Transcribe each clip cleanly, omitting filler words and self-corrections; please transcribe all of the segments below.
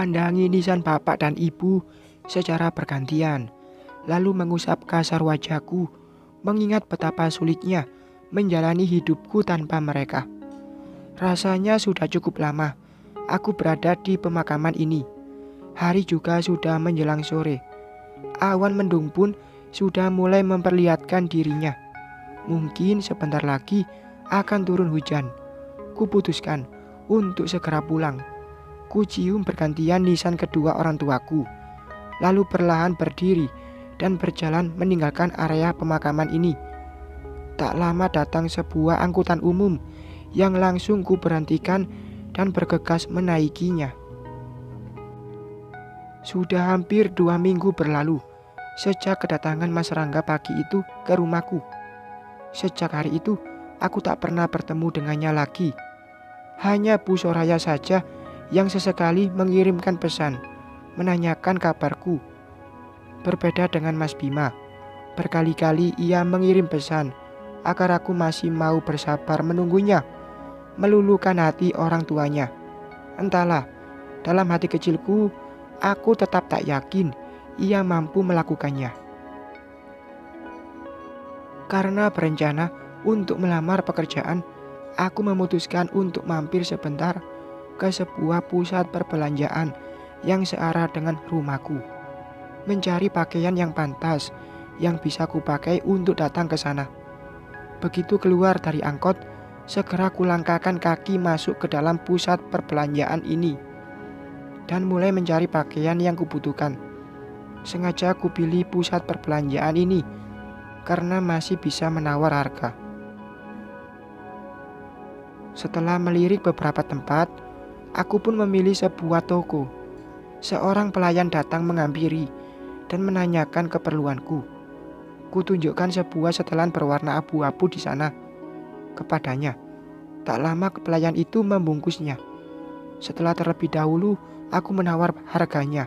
memandangi nisan bapak dan ibu secara bergantian, lalu mengusap kasar wajahku, mengingat betapa sulitnya menjalani hidupku tanpa mereka. Rasanya sudah cukup lama aku berada di pemakaman ini. Hari juga sudah menjelang sore. Awan mendung pun sudah mulai memperlihatkan dirinya. Mungkin sebentar lagi akan turun hujan. Kuputuskan untuk segera pulang. Kucium bergantian nisan kedua orang tuaku, lalu perlahan berdiri dan berjalan meninggalkan area pemakaman ini. Tak lama datang sebuah angkutan umum yang langsung ku berhentikan dan bergegas menaikinya. Sudah hampir 2 minggu berlalu sejak kedatangan Mas Rangga pagi itu ke rumahku. Sejak hari itu aku tak pernah bertemu dengannya lagi. Hanya Bu Soraya saja yang sesekali mengirimkan pesan, menanyakan kabarku. Berbeda dengan Mas Bima, berkali-kali ia mengirim pesan agar aku masih mau bersabar menunggunya, meluluhkan hati orang tuanya. Entahlah, dalam hati kecilku, aku tetap tak yakin ia mampu melakukannya. Karena berencana untuk melamar pekerjaan, aku memutuskan untuk mampir sebentar ke sebuah pusat perbelanjaan yang searah dengan rumahku, mencari pakaian yang pantas yang bisa kupakai untuk datang ke sana. Begitu keluar dari angkot, segera kulangkahkan kaki masuk ke dalam pusat perbelanjaan ini dan mulai mencari pakaian yang kubutuhkan. Sengaja kupilih pusat perbelanjaan ini karena masih bisa menawar harga. Setelah melirik beberapa tempat, aku pun memilih sebuah toko. Seorang pelayan datang menghampiri dan menanyakan keperluanku. Kutunjukkan sebuah setelan berwarna abu-abu di sana kepadanya. Tak lama pelayan itu membungkusnya. Setelah terlebih dahulu aku menawar harganya.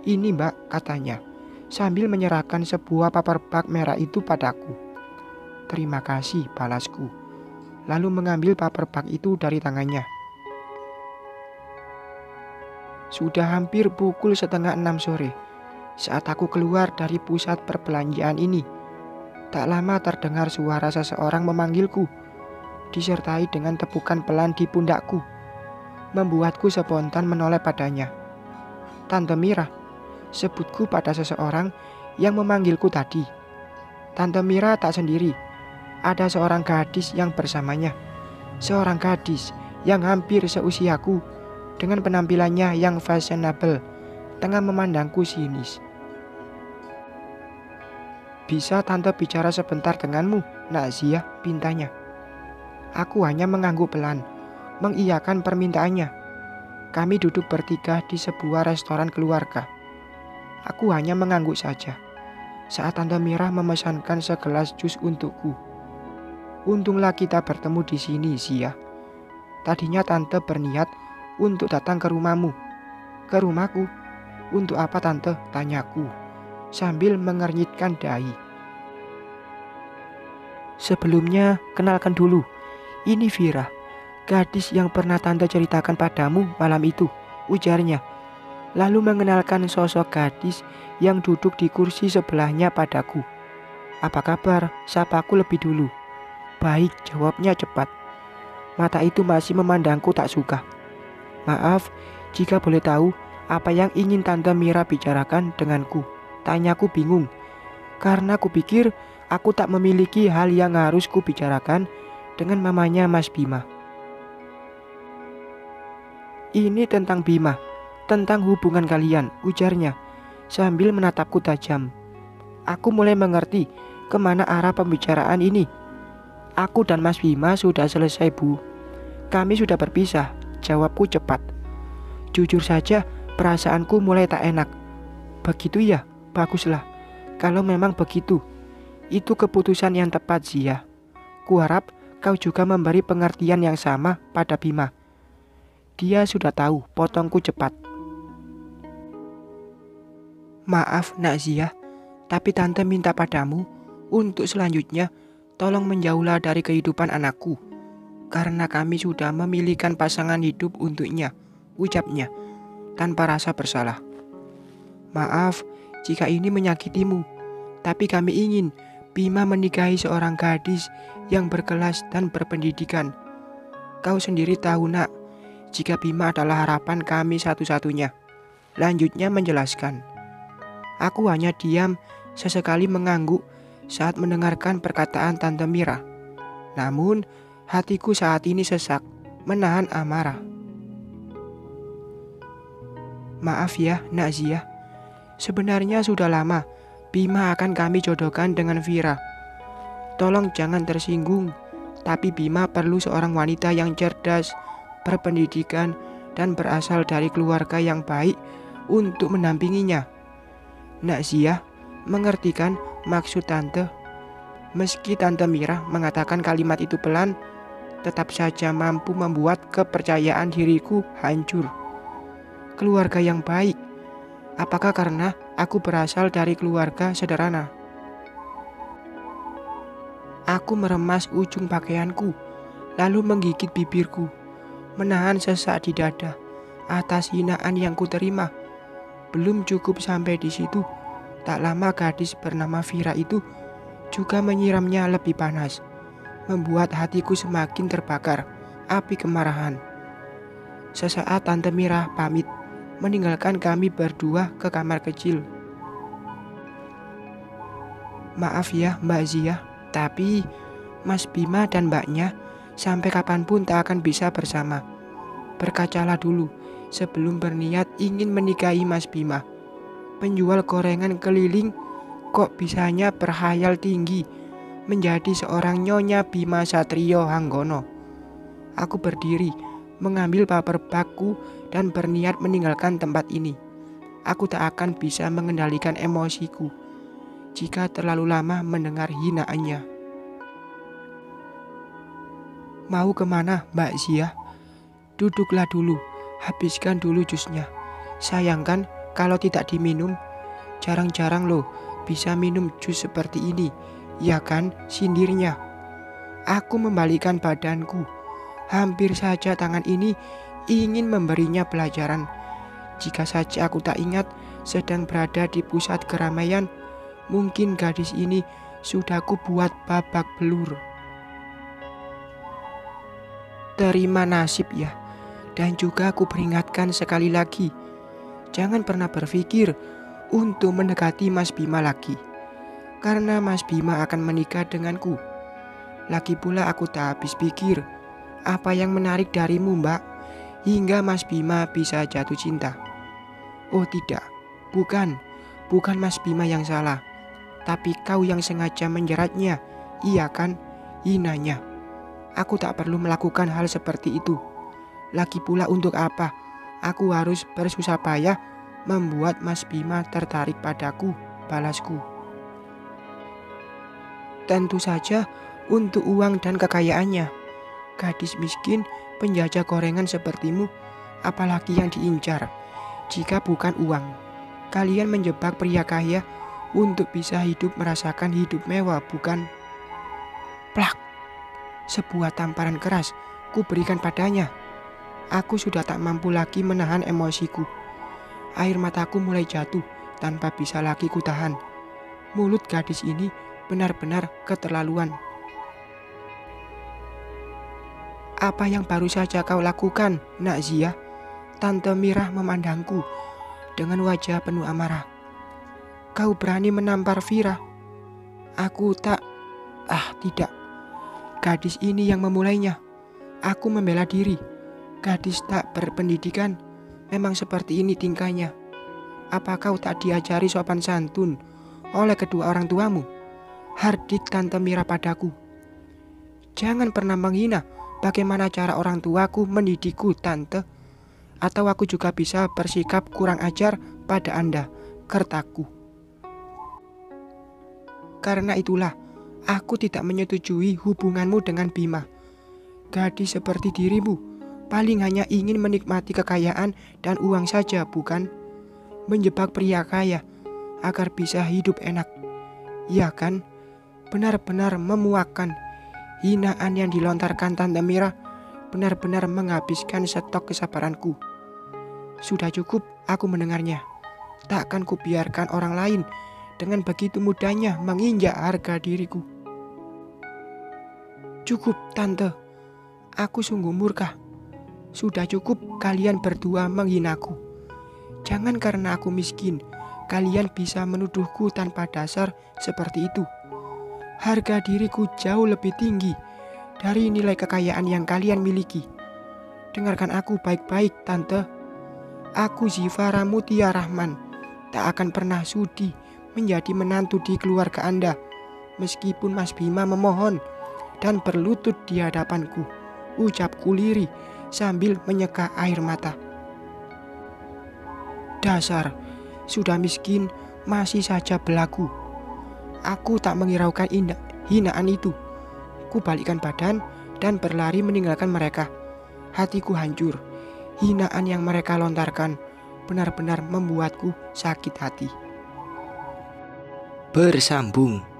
"Ini Mbak," katanya, sambil menyerahkan sebuah paper bag merah itu padaku. "Terima kasih," balasku, lalu mengambil paper bag itu dari tangannya. Sudah hampir pukul 5:30 sore saat aku keluar dari pusat perbelanjaan ini. Tak lama terdengar suara seseorang memanggilku, disertai dengan tepukan pelan di pundakku, membuatku spontan menoleh padanya. "Tante Mira," sebutku pada seseorang yang memanggilku tadi. Tante Mira tak sendiri, ada seorang gadis yang bersamanya. Seorang gadis yang hampir seusiaku, dengan penampilannya yang fashionable, tengah memandangku sinis. "Bisa tante bicara sebentar denganmu, Nak Zia?" pintanya. Aku hanya mengangguk pelan, mengiyakan permintaannya. Kami duduk bertiga di sebuah restoran keluarga. Aku hanya mengangguk saja saat Tante Mira memesankan segelas jus untukku. "Untunglah kita bertemu di sini, Zia. Tadinya tante berniat untuk datang ke rumahmu." "Ke rumahku? Untuk apa tante?" tanyaku sambil mengernyitkan dahi. "Sebelumnya, kenalkan dulu, ini Vira, gadis yang pernah tante ceritakan padamu malam itu," ujarnya, lalu mengenalkan sosok gadis yang duduk di kursi sebelahnya padaku. "Apa kabar?" sapaku lebih dulu. "Baik," jawabnya cepat. Mata itu masih memandangku tak suka. "Maaf, jika boleh tahu, apa yang ingin Tante Mira bicarakan denganku?" tanyaku bingung, karena kupikir aku tak memiliki hal yang harus kubicarakan dengan mamanya Mas Bima. "Ini tentang Bima, tentang hubungan kalian," ujarnya sambil menatapku tajam. Aku mulai mengerti kemana arah pembicaraan ini. "Aku dan Mas Bima sudah selesai, Bu. Kami sudah berpisah," jawabku cepat. Jujur saja, perasaanku mulai tak enak. "Begitu ya? Baguslah. Kalau memang begitu, itu keputusan yang tepat, Zia. Kuharap kau juga memberi pengertian yang sama pada Bima." "Dia sudah tahu," potongku cepat. "Maaf, Nak Zia, tapi Tante minta padamu untuk selanjutnya tolong menjauhlah dari kehidupan anakku, karena kami sudah memilihkan pasangan hidup untuknya," ucapnya, tanpa rasa bersalah. Maaf jika ini menyakitimu, tapi kami ingin Bima menikahi seorang gadis yang berkelas dan berpendidikan. Kau sendiri tahu nak, jika Bima adalah harapan kami satu-satunya. Lanjutnya menjelaskan. Aku hanya diam, sesekali mengangguk saat mendengarkan perkataan Tante Mira. Namun, hatiku saat ini sesak, menahan amarah. Maaf ya, Nak Zia. Sebenarnya sudah lama Bima akan kami jodohkan dengan Vira. Tolong jangan tersinggung, tapi Bima perlu seorang wanita yang cerdas, berpendidikan, dan berasal dari keluarga yang baik untuk mendampinginya. Nak Zia, mengerti kan maksud Tante? Meski Tante Mira mengatakan kalimat itu pelan, tetap saja mampu membuat kepercayaan diriku hancur. Keluarga yang baik, apakah karena aku berasal dari keluarga sederhana? Aku meremas ujung pakaianku, lalu menggigit bibirku, menahan sesak di dada atas hinaan yang kuterima. Belum cukup sampai di situ, tak lama gadis bernama Vira itu juga menyiramnya lebih panas, membuat hatiku semakin terbakar api kemarahan. Sesaat Tante Mira pamit, meninggalkan kami berdua ke kamar kecil. Maaf ya Mbak Zia, tapi Mas Bima dan Mbaknya sampai kapanpun tak akan bisa bersama. Berkacalah dulu sebelum berniat ingin menikahi Mas Bima. Penjual gorengan keliling kok bisanya berhayal tinggi menjadi seorang Nyonya Bima Satrio Hanggono. Aku berdiri, mengambil paper bagku dan berniat meninggalkan tempat ini. Aku tak akan bisa mengendalikan emosiku jika terlalu lama mendengar hinaannya. Mau kemana Mbak Zia? Duduklah dulu, habiskan dulu jusnya. Sayangkan kalau tidak diminum. Jarang-jarang loh bisa minum jus seperti ini, ya kan, sindirnya. Aku membalikkan badanku. Hampir saja tangan ini ingin memberinya pelajaran. Jika saja aku tak ingat sedang berada di pusat keramaian, mungkin gadis ini sudah ku buat babak belur. Terima nasib ya. Dan juga aku peringatkan sekali lagi, jangan pernah berpikir untuk mendekati Mas Bima lagi, karena Mas Bima akan menikah denganku. Lagi pula aku tak habis pikir apa yang menarik darimu Mbak, hingga Mas Bima bisa jatuh cinta. Oh tidak, bukan Mas Bima yang salah, tapi kau yang sengaja menjeratnya, iya kan, hinanya. Aku tak perlu melakukan hal seperti itu. Lagi pula untuk apa aku harus bersusah payah membuat Mas Bima tertarik padaku, balasku. Tentu saja untuk uang dan kekayaannya. Gadis miskin, penjajah gorengan sepertimu, apalagi yang diincar jika bukan uang. Kalian menjebak pria kaya untuk bisa hidup merasakan hidup mewah, bukan? Plak! Sebuah tamparan keras ku berikan padanya. Aku sudah tak mampu lagi menahan emosiku. Air mataku mulai jatuh tanpa bisa lagi kutahan. Mulut gadis ini benar-benar keterlaluan. Apa yang baru saja kau lakukan, Nak Zia? Tante Mira memandangku dengan wajah penuh amarah. Kau berani menampar Vira? Aku tak... tidak. Gadis ini yang memulainya. Aku membela diri. Gadis tak berpendidikan, memang seperti ini tingkahnya. Apa kau tak diajari sopan santun oleh kedua orang tuamu? Hardik Tante Mira padaku. Jangan pernah menghina bagaimana cara orang tuaku mendidikku, Tante. Atau aku juga bisa bersikap kurang ajar pada Anda, kertaku. Karena itulah, aku tidak menyetujui hubunganmu dengan Bima. Gadis seperti dirimu paling hanya ingin menikmati kekayaan dan uang saja, bukan? Menjebak pria kaya agar bisa hidup enak, iya kan? Benar-benar memuakkan. Hinaan yang dilontarkan Tante Mira benar-benar menghabiskan stok kesabaranku. Sudah cukup aku mendengarnya. Takkan kubiarkan orang lain dengan begitu mudahnya menginjak harga diriku. Cukup, Tante. Aku sungguh murka. Sudah cukup kalian berdua menghinaku. Jangan karena aku miskin, kalian bisa menuduhku tanpa dasar seperti itu. Harga diriku jauh lebih tinggi dari nilai kekayaan yang kalian miliki. Dengarkan aku baik-baik, Tante. Aku Zivara Mutia Rahman tak akan pernah sudi menjadi menantu di keluarga Anda. Meskipun Mas Bima memohon dan berlutut di hadapanku, ucapku lirih sambil menyeka air mata. Dasar, sudah miskin masih saja belagu. Aku tak menghiraukan hinaan itu. Ku balikkan badan dan berlari meninggalkan mereka. Hatiku hancur. Hinaan yang mereka lontarkan benar-benar membuatku sakit hati. Bersambung.